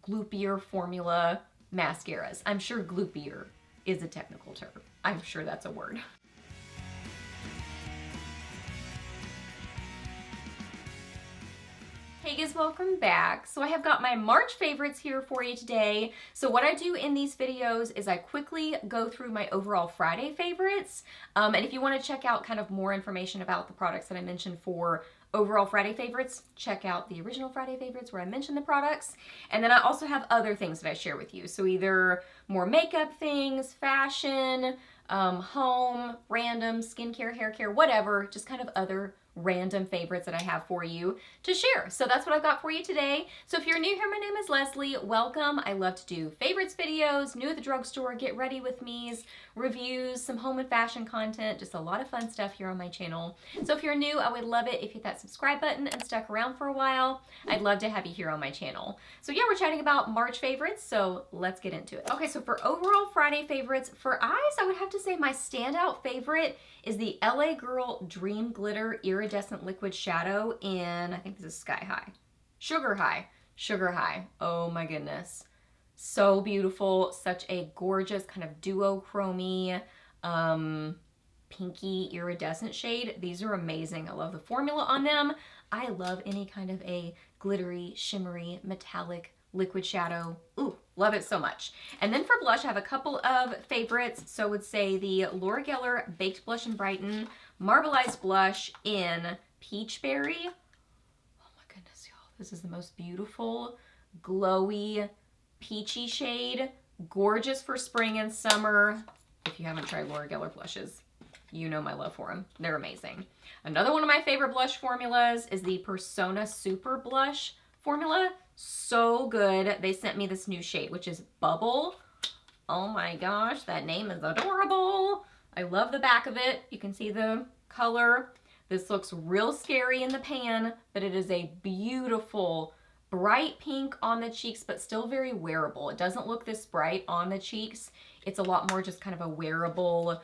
gloopier formula mascaras. I'm sure gloopier is a technical term. I'm sure that's a word. Hey guys, welcome back. So I have got my March favorites here for you today. So what I do in these videos is I quickly go through my overall Friday favorites. And if you want to check out kind of more information about the products that I mentioned for overall Friday favorites, check out the original Friday favorites where I mentioned the products. And then I also have other things that I share with you. So either more makeup things, fashion, home, random, skincare, hair care, whatever, just kind of other random favorites that I have for you to share. So that's what I've got for you today. So if you're new here, my name is Leslie. Welcome. I love to do favorites videos, new at the drugstore, get ready with me's, reviews, some home and fashion content, just a lot of fun stuff here on my channel. So if you're new, I would love it if you hit that subscribe button and stuck around for a while. I'd love to have you here on my channel. So yeah, we're chatting about March favorites, so let's get into it. Okay, so for overall Friday favorites, for eyes, I would have to say my standout favorite is the LA Girl Dream Glitter Iridescent Liquid Shadow in, I think this is Sky High. Sugar High. Sugar High. Oh my goodness. So beautiful. Such a gorgeous kind of duochrome, pinky iridescent shade. These are amazing. I love the formula on them. I love any kind of a glittery, shimmery, metallic liquid shadow. Ooh, love it so much. And then for blush, I have a couple of favorites. So I would say the Laura Geller Baked Blush and Brighten Marbleized Blush in Peach Berry. Oh my goodness, y'all. This is the most beautiful, glowy, peachy shade. Gorgeous for spring and summer. If you haven't tried Laura Geller blushes, you know my love for them. They're amazing. Another one of my favorite blush formulas is the Persona Super Blush formula. So good. They sent me this new shade, which is Bubble. Oh my gosh, that name is adorable. I love the back of it. You can see the color. This looks real scary in the pan, but it is a beautiful bright pink on the cheeks, but still very wearable. It doesn't look this bright on the cheeks. It's a lot more just kind of a wearable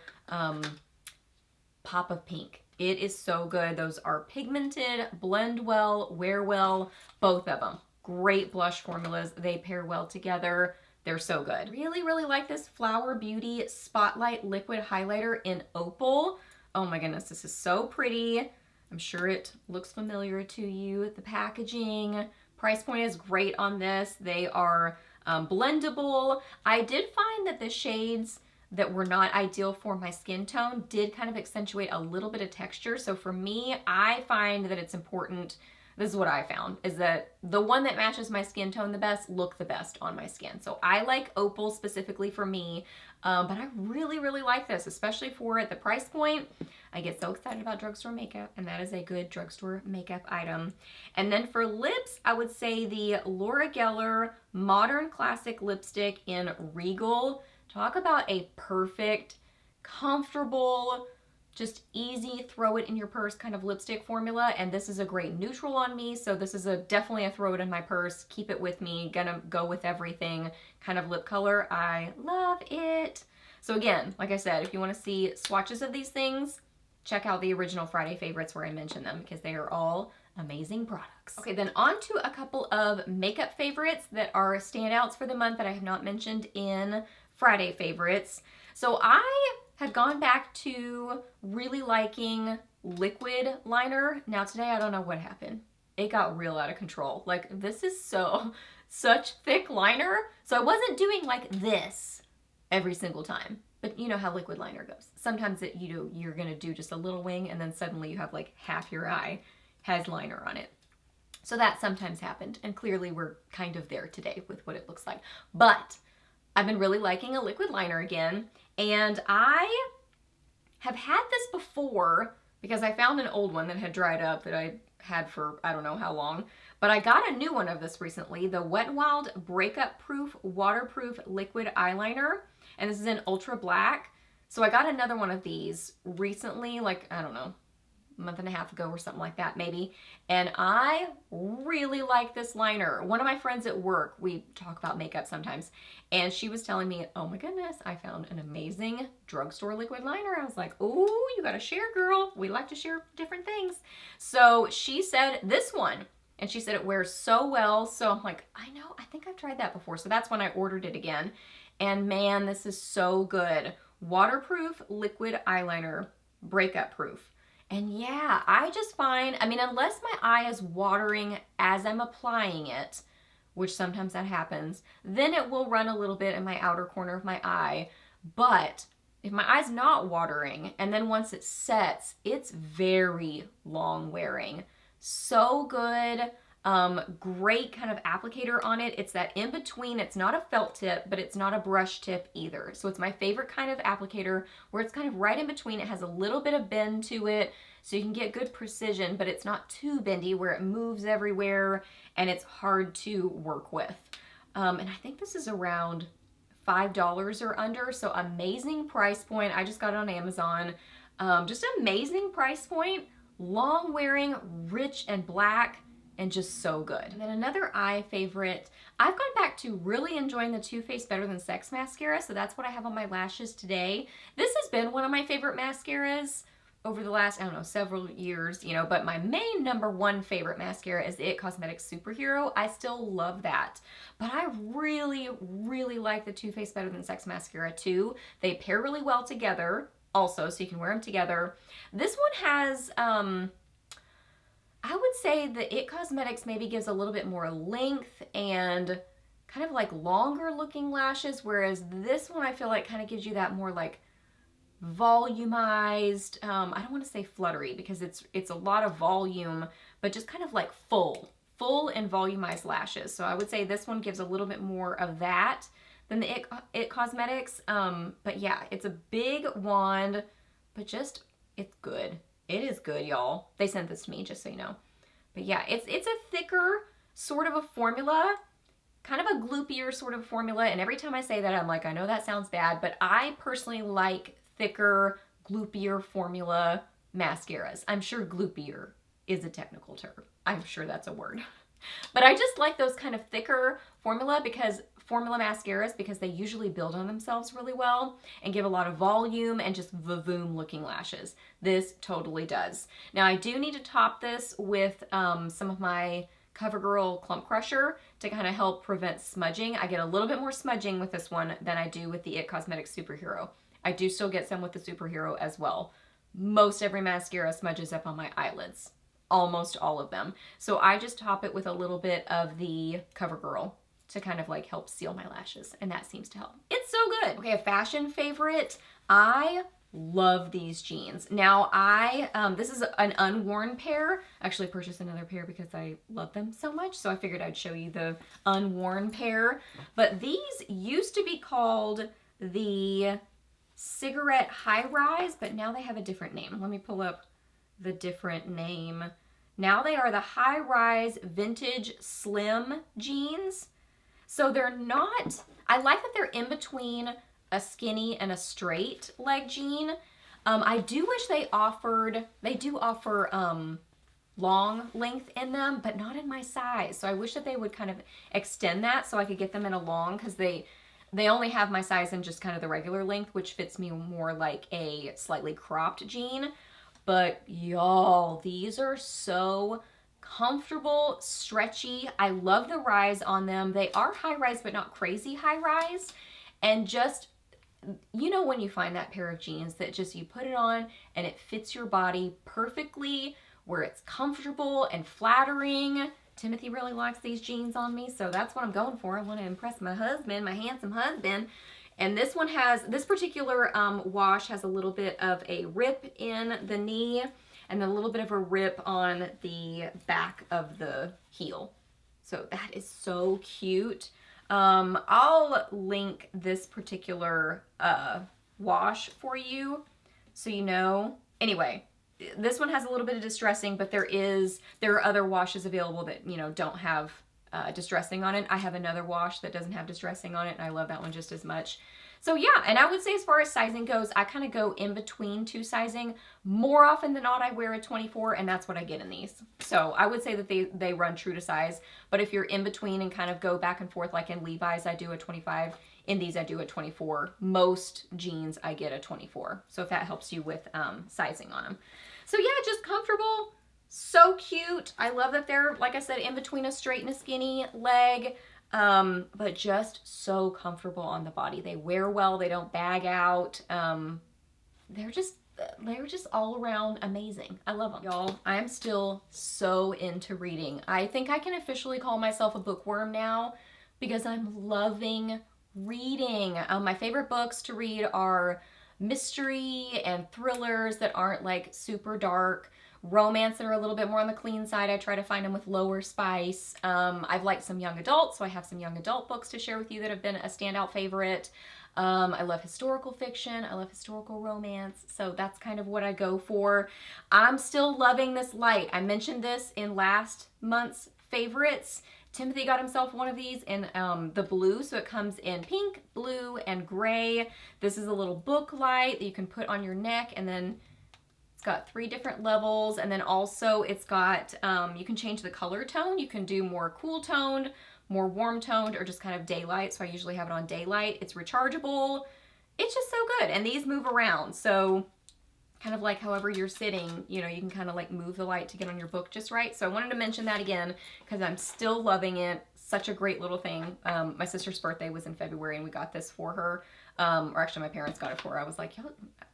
pop of pink. It is so good. Those are pigmented, blend well, wear well, both of them. Great blush formulas. They pair well together. They're so good. Really, really like this Flower Beauty Spotlight Liquid Highlighter in Opal. Oh my goodness, this is so pretty. I'm sure it looks familiar to you. The packaging, price point is great on this. They are blendable. I did find that the shades that were not ideal for my skin tone did kind of accentuate a little bit of texture. So for me, I find that it's important, this is what I found, is that the one that matches my skin tone the best look the best on my skin. So I like Opal specifically for me, but I really, really like this, especially for at the price point. I get so excited about drugstore makeup, and that is a good drugstore makeup item. And then for lips, I would say the Laura Geller Modern Classic Lipstick in Regal. Talk about a perfect, comfortable, just easy, throw it in your purse kind of lipstick formula. And this is a great neutral on me. So this is definitely a throw it in my purse, keep it with me, gonna go with everything kind of lip color. I love it. So again, like I said, if you want to see swatches of these things, check out the original Friday favorites where I mentioned them because they are all amazing products. Okay, then on to a couple of makeup favorites that are standouts for the month that I have not mentioned in Friday favorites. So I had gone back to really liking liquid liner. Now today, I don't know what happened. It got real out of control. Like, this is such thick liner. So I wasn't doing like this every single time. But you know how liquid liner goes. Sometimes you're gonna do just a little wing and then suddenly you have like half your eye has liner on it. So that sometimes happened, and clearly we're kind of there today with what it looks like. But I've been really liking a liquid liner again, and I have had this before because I found an old one that had dried up that I had for I don't know how long, but I got a new one of this recently, the Wet n Wild Breakup Proof Waterproof Liquid Eyeliner, and this is in Ultra Black. So I got another one of these recently, like, I don't know, a month and a half ago or something like that maybe, and I really like this liner. One of my friends at work, we talk about makeup sometimes, and she was telling me, oh my goodness, I found an amazing drugstore liquid liner. I was like, oh, you gotta share, girl. We like to share different things. So she said this one and she said it wears so well. So I'm like, I know, I think I've tried that before. So that's when I ordered it again. And man, this is so good. Waterproof liquid eyeliner, breakup proof. And yeah, I just find, I mean, unless my eye is watering as I'm applying it, which sometimes that happens, then it will run a little bit in my outer corner of my eye. But if my eye's not watering, and then once it sets, it's very long wearing. So good. Great kind of applicator on it. It's that in between. It's not a felt tip, but it's not a brush tip either. So it's my favorite kind of applicator where it's kind of right in between. It has a little bit of bend to it, so you can get good precision, but it's not too bendy where it moves everywhere and it's hard to work with. And I think this is around $5 or under, so amazing price point. I just got it on Amazon. Just amazing price point, long wearing, rich and black, and just so good. And then another eye favorite, I've gone back to really enjoying the Too Faced Better Than Sex mascara, so that's what I have on my lashes today. This has been one of my favorite mascaras over the last, I don't know, several years, you know, but my main #1 favorite mascara is the IT Cosmetics Superhero. I still love that. But I really, really like the Too Faced Better Than Sex mascara too. They pair really well together also, so you can wear them together. This one has, I would say the IT Cosmetics maybe gives a little bit more length and kind of like longer looking lashes, whereas this one I feel like kind of gives you that more like volumized, I don't want to say fluttery because it's a lot of volume, but just kind of like full and volumized lashes. So I would say this one gives a little bit more of that than the IT Cosmetics. But yeah, it's a big wand, but just, it's good. It is good, y'all. They sent this to me, just so you know. But yeah, it's a thicker sort of a formula, kind of a gloopier sort of formula. And every time I say that, I'm like, I know that sounds bad, but I personally like thicker, gloopier formula mascaras. I'm sure gloopier is a technical term. I'm sure that's a word. But I just like those kind of thicker formula mascaras because they usually build on themselves really well and give a lot of volume and just vavoom looking lashes. This totally does. Now I do need to top this with some of my CoverGirl Clump Crusher to kind of help prevent smudging. I get a little bit more smudging with this one than I do with the IT Cosmetics Superhero. I do still get some with the Superhero as well. Most every mascara smudges up on my eyelids. Almost all of them. So I just top it with a little bit of the CoverGirl to kind of like help seal my lashes, and that seems to help. It's so good. Okay, a fashion favorite. I love these jeans. Now this is an unworn pair. I actually purchased another pair because I love them so much, so I figured I'd show you the unworn pair. But these used to be called the Cigarette High Rise, but now they have a different name. Let me pull up the different name. Now they are the High Rise Vintage Slim jeans. So they're not, I like that they're in between a skinny and a straight leg jean. I do wish they do offer long length in them, but not in my size. So I wish that they would kind of extend that so I could get them in a long, because they only have my size in just kind of the regular length, which fits me more like a slightly cropped jean. But y'all, these are so comfortable, stretchy. I love the rise on them. They are high rise, but not crazy high rise. And just, you know, when you find that pair of jeans that just, you put it on and it fits your body perfectly, where it's comfortable and flattering. Timothy really likes these jeans on me, so that's what I'm going for. I want to impress my husband, my handsome husband. And this one has, this particular wash has a little bit of a rip in the knee and a little bit of a rip on the back of the heel. So that is so cute. I'll link this particular wash for you so you know. Anyway, this one has a little bit of distressing, but there are other washes available that, you know, don't have distressing on it. I have another wash that doesn't have distressing on it, and I love that one just as much. So yeah, and I would say as far as sizing goes, I kind of go in between two sizing. More often than not, I wear a 24, and that's what I get in these. So I would say that they run true to size, but if you're in between and kind of go back and forth, like in Levi's, I do a 25. In these, I do a 24. Most jeans, I get a 24. So if that helps you with sizing on them. So yeah, just comfortable, So cute. I love that they're, like I said, in between a straight and a skinny leg, but just so comfortable on the body. They wear well. They don't bag out. They're just all around amazing. I love them. Y'all, I'm still so into reading. I think I can officially call myself a bookworm now because I'm loving reading. My favorite books to read are mystery and thrillers that aren't like super dark. Romance that are a little bit more on the clean side. I try to find them with lower spice. I've liked some young adult, so I have some young adult books to share with you that have been a standout favorite. I love historical fiction. I love historical romance. So that's kind of what I go for. I'm still loving this light. I mentioned this in last month's favorites. Timothy got himself one of these in the blue, so it comes in pink, blue, and gray. This is a little book light that you can put on your neck, and then it's got 3 different levels, and then also it's got, you can change the color tone. You can do more cool toned, more warm toned, or just kind of daylight. So I usually have it on daylight. It's rechargeable. It's just so good. And these move around. So kind of like however you're sitting, you know, you can kind of like move the light to get on your book just right. So I wanted to mention that again because I'm still loving it. Such a great little thing. My sister's birthday was in February and we got this for her. Or actually my parents got it for her. I was like, yo,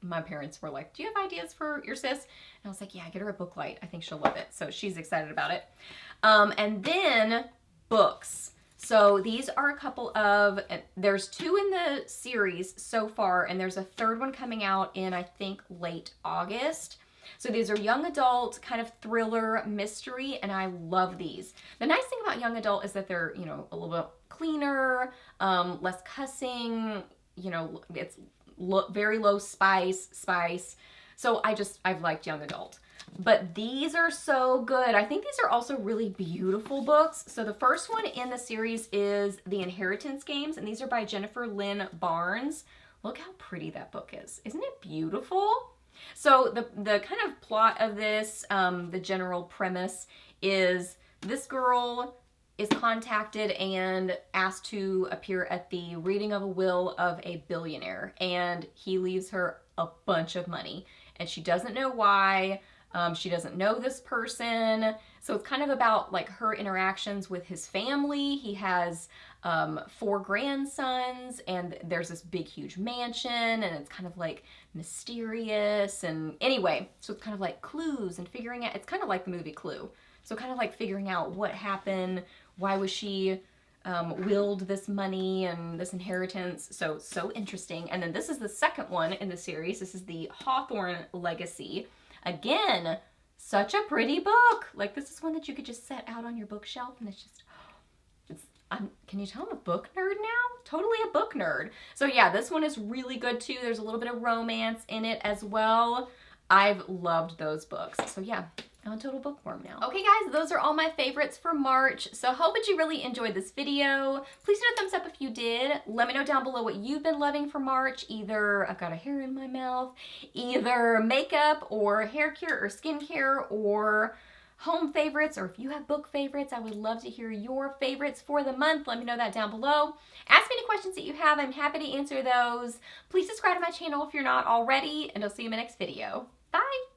my parents were like, do you have ideas for your sis? And I was like, yeah, get her a book light. I think she'll love it. So she's excited about it. And then books. So these are a couple of, there's 2 in the series so far, and there's a 3rd one coming out in, I think, late August. So these are young adult, kind of thriller, mystery, and I love these. The nice thing about young adult is that they're, you know, a little bit cleaner, less cussing, you know, it's very low spice. So I've liked young adult. But these are so good. I think these are also really beautiful books. So the first one in the series is The Inheritance Games, and these are by Jennifer Lynn Barnes. Look how pretty that book is. Isn't it beautiful? So the kind of plot of this, the general premise is this girl is contacted and asked to appear at the reading of a will of a billionaire, and he leaves her a bunch of money, and she doesn't know why. She doesn't know this person. So it's kind of about like her interactions with his family. He has 4 grandsons, and there's this big, huge mansion, and it's kind of like mysterious. And anyway, so it's kind of like clues and figuring out, it's kind of like the movie Clue. So kind of like figuring out what happened, why was she willed this money and this inheritance. So interesting. And then this is the second one in the series. This is the Hawthorne Legacy. Again, such a pretty book. Like, this is one that you could just set out on your bookshelf, and it's just, can you tell I'm a book nerd now? Totally a book nerd. So yeah, this one is really good too. There's a little bit of romance in it as well. I've loved those books. So yeah, I'm a total bookworm now. Okay guys, those are all my favorites for March. So I hope that you really enjoyed this video. Please do a thumbs up if you did. Let me know down below what you've been loving for March. Either, I've got a hair in my mouth, either makeup or hair care or skincare or home favorites, or if you have book favorites. I would love to hear your favorites for the month. Let me know that down below. Ask me any questions that you have. I'm happy to answer those. Please subscribe to my channel if you're not already, and I'll see you in my next video. Bye!